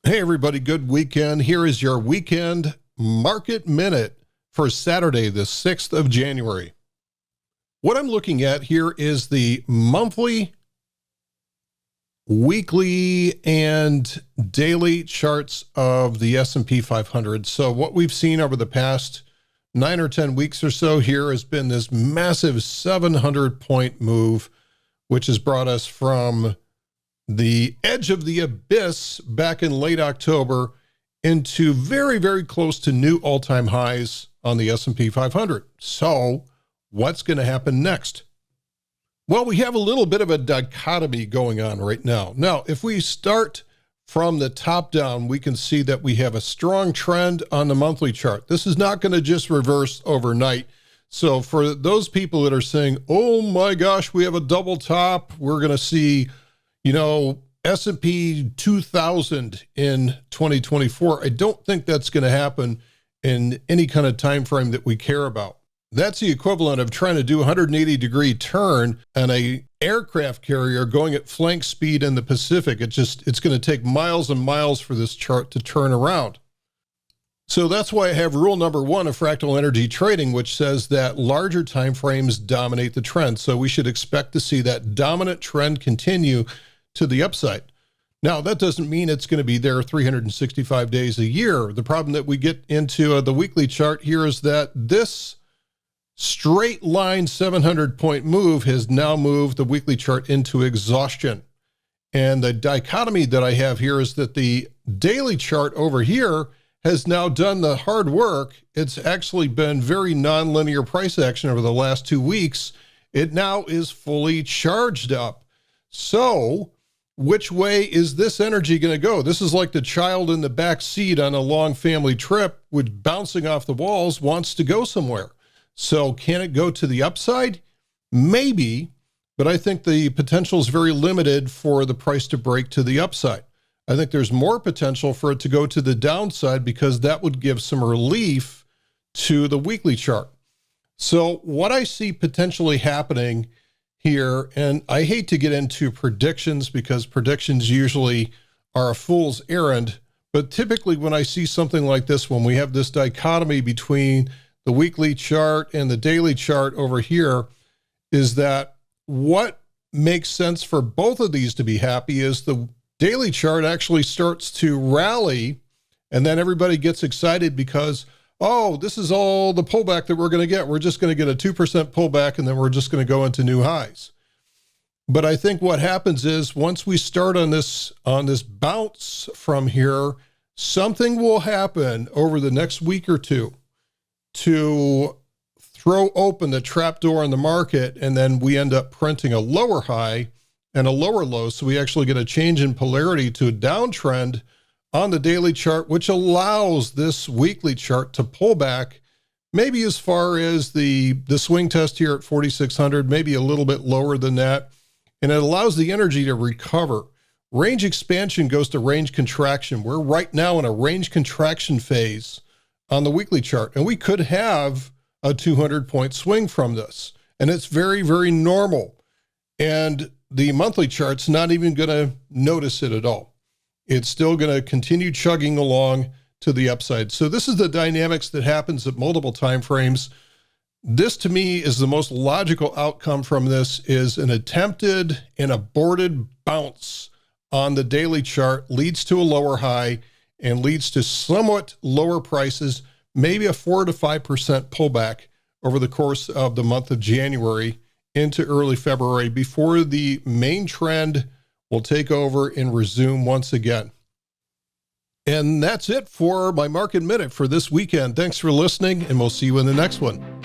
Hey everybody, good weekend. Here is your weekend market minute for Saturday, the 6th of January. What I'm looking at here is the monthly, weekly, and daily charts of the S&P 500. So what we've seen over the past 9 or 10 weeks or so here has been this massive 700-point move, which has brought us from the edge of the abyss back in late October into very, very close to new all-time highs on the S&P 500. So what's going to happen next? Well, we have a little bit of a dichotomy going on right now. Now, if we start from the top down, we can see that we have a strong trend on the monthly chart. This is not going to just reverse overnight. So for those people that are saying, oh my gosh, we have a double top, we're going to see S&P 2000 in 2024. I don't think that's going to happen in any kind of time frame that we care about. That's the equivalent of trying to do a 180-degree turn on a aircraft carrier going at flank speed in the Pacific. It's going to take miles and miles for this chart to turn around. So that's why I have rule number 1 of fractal energy trading, which says that larger time frames dominate the trend. So we should expect to see that dominant trend continue to the upside. Now, that doesn't mean it's going to be there 365 days a year. The problem that we get into the weekly chart here is that this straight line 700-point move has now moved the weekly chart into exhaustion. And the dichotomy that I have here is that the daily chart over here has now done the hard work. It's actually been very nonlinear price action over the last 2 weeks. It now is fully charged up. So which way is this energy going to go? This is like the child in the back seat on a long family trip, which bouncing off the walls wants to go somewhere. So can it go to the upside? Maybe, but I think the potential is very limited for the price to break to the upside. I think there's more potential for it to go to the downside because that would give some relief to the weekly chart. So what I see potentially happening here, and I hate to get into predictions because predictions usually are a fool's errand, but typically when I see something like this, when we have this dichotomy between the weekly chart and the daily chart over here, is that what makes sense for both of these to be happy is the daily chart actually starts to rally, and then everybody gets excited because, oh, this is all the pullback that we're going to get. We're just going to get a 2% pullback, and then we're just going to go into new highs. But I think what happens is once we start on this bounce from here, something will happen over the next week or two to throw open the trapdoor in the market, and then we end up printing a lower high and a lower low. So we actually get a change in polarity to a downtrend on the daily chart, which allows this weekly chart to pull back maybe as far as the swing test here at 4,600, maybe a little bit lower than that. And it allows the energy to recover. Range expansion goes to range contraction. We're right now in a range contraction phase on the weekly chart, and we could have a 200-point swing from this. And it's very, very normal. And the monthly chart's not even going to notice it at all. It's still going to continue chugging along to the upside. So this is the dynamics that happens at multiple time frames. This to me is the most logical outcome from this is an attempted and aborted bounce on the daily chart leads to a lower high and leads to somewhat lower prices, maybe a 4 to 5% pullback over the course of the month of January into early February before the main trend will take over and resume once again. And that's it for my market minute for this weekend. Thanks for listening, and we'll see you in the next one.